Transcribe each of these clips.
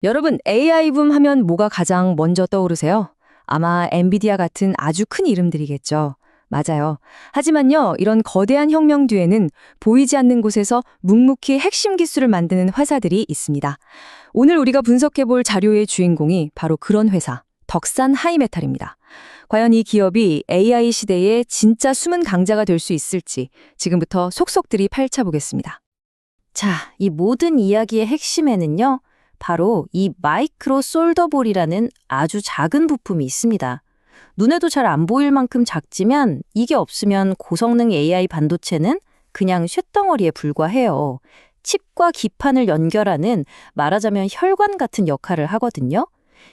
여러분, AI 붐 하면 뭐가 가장 먼저 떠오르세요? 아마 엔비디아 같은 아주 큰 이름들이겠죠. 맞아요. 하지만요, 이런 거대한 혁명 뒤에는 보이지 않는 곳에서 묵묵히 핵심 기술을 만드는 회사들이 있습니다. 오늘 우리가 분석해볼 자료의 주인공이 바로 그런 회사, 덕산 하이메탈입니다. 과연 이 기업이 AI 시대에 진짜 숨은 강자가 될 수 있을지 지금부터 속속들이 파헤쳐보겠습니다. 자, 이 모든 이야기의 핵심에는요, 바로 이 마이크로 솔더볼이라는 아주 작은 부품이 있습니다. 눈에도 잘 안 보일 만큼 작지만 이게 없으면 고성능 AI 반도체는 그냥 쇳덩어리에 불과해요. 칩과 기판을 연결하는 말하자면 혈관 같은 역할을 하거든요.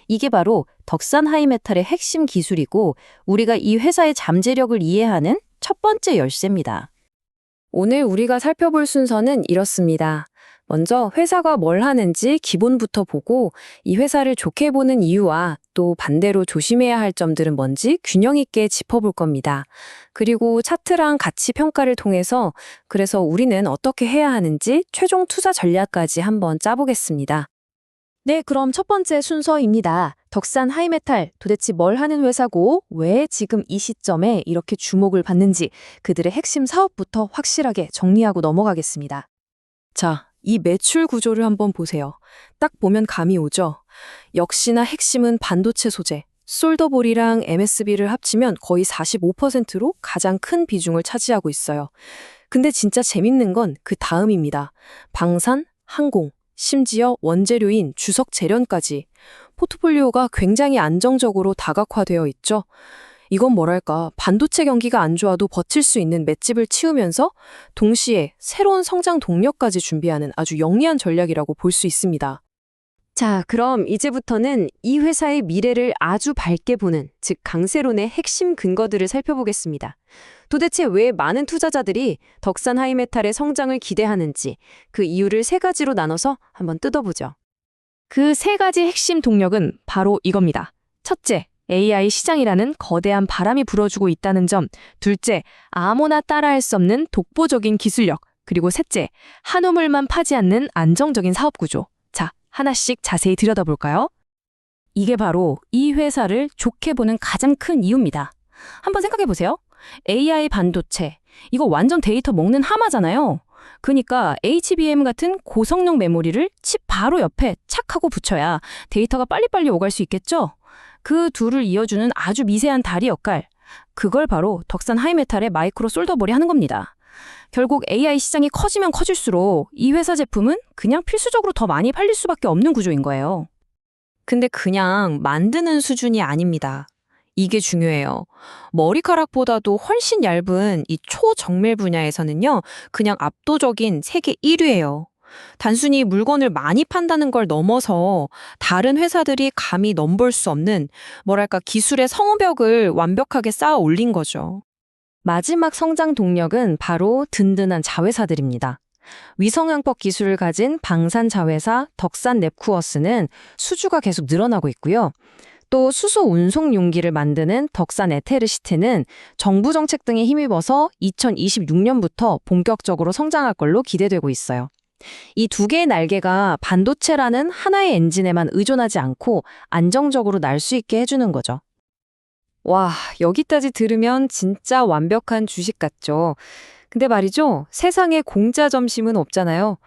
이게 바로 덕산 하이메탈의 핵심 기술이고 우리가 이 회사의 잠재력을 이해하는 첫 번째 열쇠입니다. 오늘 우리가 살펴볼 순서는 이렇습니다. 먼저 회사가 뭘 하는지 기본부터 보고 이 회사를 좋게 보는 이유와 또 반대로 조심해야 할 점들은 뭔지 균형 있게 짚어볼 겁니다. 그리고 차트랑 가치 평가를 통해서 그래서 우리는 어떻게 해야 하는지 최종 투자 전략까지 한번 짜보겠습니다. 네, 그럼 첫 번째 순서입니다. 덕산 하이메탈, 도대체 뭘 하는 회사고 왜 지금 이 시점에 이렇게 주목을 받는지 그들의 핵심 사업부터 확실하게 정리하고 넘어가겠습니다. 자, 이 매출 구조를 한번 보세요. 딱 보면 감이 오죠? 역시나 핵심은 반도체 소재, 솔더볼이랑 MSB를 합치면 거의 45%로 가장 큰 비중을 차지하고 있어요. 근데 진짜 재밌는 건 그 다음입니다. 방산, 항공, 심지어 원재료인 주석 재련까지 포트폴리오가 굉장히 안정적으로 다각화되어 있죠. 이건 뭐랄까, 반도체 경기가 안 좋아도 버틸 수 있는 맷집을 치우면서 동시에 새로운 성장 동력까지 준비하는 아주 영리한 전략이라고 볼 수 있습니다. 자, 그럼 이제부터는 이 회사의 미래를 아주 밝게 보는, 즉 강세론의 핵심 근거들을 살펴보겠습니다. 도대체 왜 많은 투자자들이 덕산 하이메탈의 성장을 기대하는지 그 이유를 세 가지로 나눠서 한번 뜯어보죠. 그 세 가지 핵심 동력은 바로 이겁니다. 첫째, AI 시장이라는 거대한 바람이 불어주고 있다는 점. 둘째, 아무나 따라할 수 없는 독보적인 기술력. 그리고 셋째, 한 우물만 파지 않는 안정적인 사업 구조. 자, 하나씩 자세히 들여다볼까요? 이게 바로 이 회사를 좋게 보는 가장 큰 이유입니다. 한번 생각해 보세요. AI 반도체, 이거 완전 데이터 먹는 하마잖아요. 그러니까 HBM 같은 고성능 메모리를 칩 바로 옆에 착 하고 붙여야 데이터가 빨리빨리 오갈 수 있겠죠? 그 둘을 이어주는 아주 미세한 다리 역할, 그걸 바로 덕산 하이메탈의 마이크로 솔더볼이 하는 겁니다. 결국 AI 시장이 커지면 커질수록 이 회사 제품은 그냥 필수적으로 더 많이 팔릴 수밖에 없는 구조인 거예요. 근데 그냥 만드는 수준이 아닙니다. 이게 중요해요. 머리카락보다도 훨씬 얇은 이 초정밀 분야에서는요, 그냥 압도적인 세계 1위예요. 단순히 물건을 많이 판다는 걸 넘어서 다른 회사들이 감히 넘볼 수 없는, 뭐랄까, 기술의 성벽을 완벽하게 쌓아 올린 거죠. 마지막 성장 동력은 바로 든든한 자회사들입니다. 위성항법 기술을 가진 방산 자회사 덕산 랩쿠어스는 수주가 계속 늘어나고 있고요. 또 수소 운송 용기를 만드는 덕산 에테르시티는 정부 정책 등에 힘입어서 2026년부터 본격적으로 성장할 걸로 기대되고 있어요. 이 두 개의 날개가 반도체라는 하나의 엔진에만 의존하지 않고 안정적으로 날 수 있게 해주는 거죠. 와, 여기까지 들으면 진짜 완벽한 주식 같죠? 근데 말이죠, 세상에 공짜 점심은 없잖아요.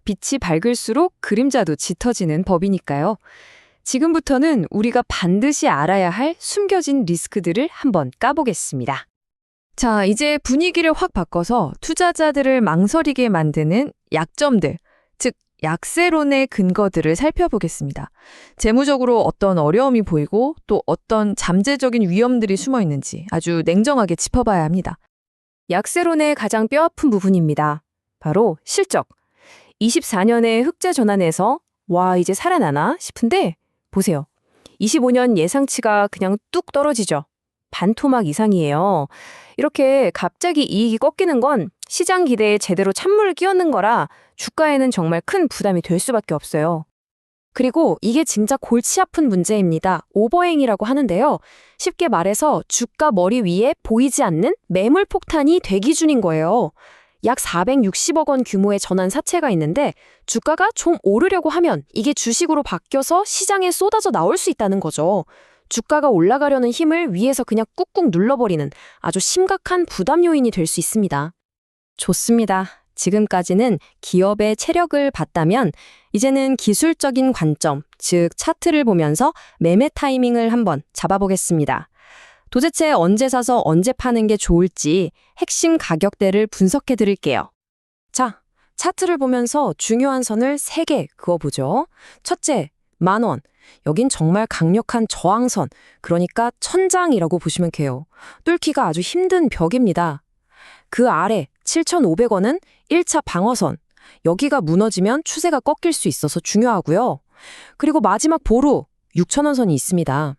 빛이 밝을수록 그림자도 짙어지는 법이니까요. 지금부터는 우리가 반드시 알아야 할 숨겨진 리스크들을 한번 까보겠습니다. 자, 이제 분위기를 확 바꿔서 투자자들을 망설이게 만드는 약점들, 즉 약세론의 근거들을 살펴보겠습니다. 재무적으로 어떤 어려움이 보이고 또 어떤 잠재적인 위험들이 숨어 있는지 아주 냉정하게 짚어봐야 합니다. 약세론의 가장 뼈아픈 부분입니다. 바로 실적. 24년에 흑자 전환에서 와, 이제 살아나나 싶은데 보세요. 25년 예상치가 그냥 뚝 떨어지죠. 반토막 이상이에요. 이렇게 갑자기 이익이 꺾이는 건 시장 기대에 제대로 찬물을 끼얹는 거라 주가에는 정말 큰 부담이 될 수밖에 없어요. 그리고 이게 진짜 골치 아픈 문제입니다. 오버행이라고 하는데요. 쉽게 말해서 주가 머리 위에 보이지 않는 매물 폭탄이 대기 중인 거예요. 약 460억 원 규모의 전환 사채가 있는데 주가가 좀 오르려고 하면 이게 주식으로 바뀌어서 시장에 쏟아져 나올 수 있다는 거죠. 주가가 올라가려는 힘을 위에서 그냥 꾹꾹 눌러버리는 아주 심각한 부담 요인이 될 수 있습니다. 좋습니다. 지금까지는 기업의 체력을 봤다면 이제는 기술적인 관점, 즉 차트를 보면서 매매 타이밍을 한번 잡아보겠습니다. 도대체 언제 사서 언제 파는 게 좋을지 핵심 가격대를 분석해 드릴게요. 자, 차트를 보면서 중요한 선을 3개 그어보죠. 첫째, 10,000원. 여긴 정말 강력한 저항선, 그러니까 천장이라고 보시면 돼요. 뚫기가 아주 힘든 벽입니다. 그 아래 7,500원은 1차 방어선. 여기가 무너지면 추세가 꺾일 수 있어서 중요하고요. 그리고 마지막 보루 6,000원 선이 있습니다.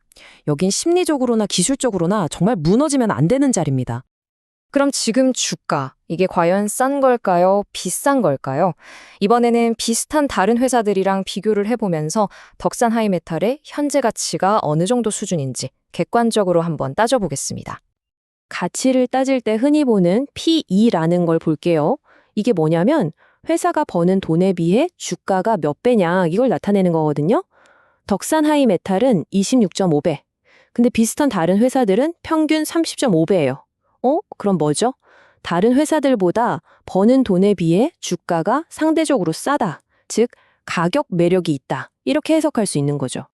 여긴 심리적으로나 기술적으로나 정말 무너지면 안 되는 자리입니다. 그럼 지금 주가, 이게 과연 싼 걸까요? 비싼 걸까요? 이번에는 비슷한 다른 회사들이랑 비교를 해보면서 덕산 하이메탈의 현재 가치가 어느 정도 수준인지 객관적으로 한번 따져보겠습니다. 가치를 따질 때 흔히 보는 P/E라는 걸 볼게요. 이게 뭐냐면 회사가 버는 돈에 비해 주가가 몇 배냐 이걸 나타내는 거거든요. 덕산 하이메탈은 26.5배. 근데 비슷한 다른 회사들은 평균 30.5배예요. 그럼 뭐죠? 다른 회사들보다 버는 돈에 비해 주가가 상대적으로 싸다. 즉, 가격 매력이 있다. 이렇게 해석할 수 있는 거죠.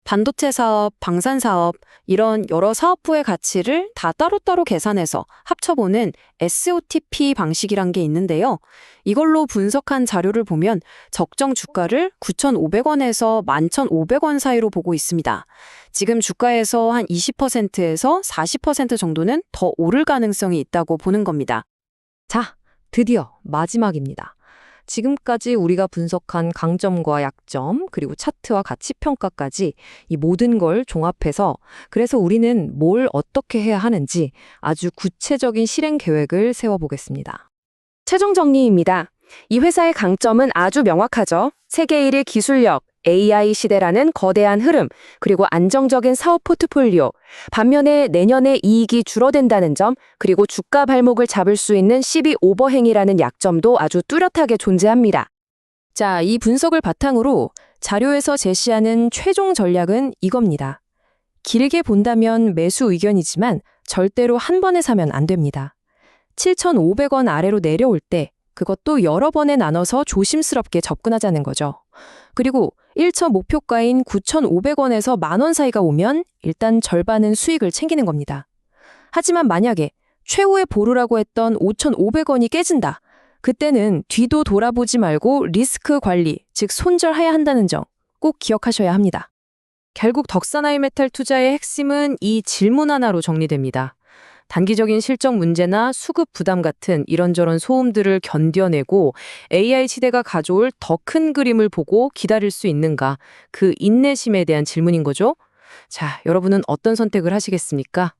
반도체 사업, 방산 사업, 이런 여러 사업부의 가치를 다 따로따로 계산해서 합쳐보는 SOTP 방식이란 게 있는데요. 이걸로 분석한 자료를 보면 적정 주가를 9,500원에서 11,500원 사이로 보고 있습니다. 지금 주가에서 한 20%에서 40% 정도는 더 오를 가능성이 있다고 보는 겁니다. 자, 드디어 마지막입니다. 지금까지 우리가 분석한 강점과 약점, 그리고 차트와 가치 평가까지 이 모든 걸 종합해서 그래서 우리는 뭘 어떻게 해야 하는지 아주 구체적인 실행 계획을 세워보겠습니다. 최종 정리입니다. 이 회사의 강점은 아주 명확하죠. 세계 1의 기술력, AI 시대라는 거대한 흐름, 그리고 안정적인 사업 포트폴리오. 반면에 내년에 이익이 줄어든다는 점, 그리고 주가 발목을 잡을 수 있는 시비 오버행이라는 약점도 아주 뚜렷하게 존재합니다. 자, 이 분석을 바탕으로 자료에서 제시하는 최종 전략은 이겁니다. 길게 본다면 매수 의견이지만 절대로 한 번에 사면 안 됩니다. 7,500원 아래로 내려올 때 그것도 여러 번에 나눠서 조심스럽게 접근하자는 거죠. 그리고 1차 목표가인 9,500원에서 10,000원 사이가 오면 일단 절반은 수익을 챙기는 겁니다. 하지만 만약에 최후의 보루라고 했던 5,500원이 깨진다. 그때는 뒤도 돌아보지 말고 리스크 관리, 즉 손절해야 한다는 점 꼭 기억하셔야 합니다. 결국 덕산하이메탈 투자의 핵심은 이 질문 하나로 정리됩니다. 단기적인 실적 문제나 수급 부담 같은 이런저런 소음들을 견뎌내고 AI 시대가 가져올 더 큰 그림을 보고 기다릴 수 있는가, 그 인내심에 대한 질문인 거죠. 자, 여러분은 어떤 선택을 하시겠습니까?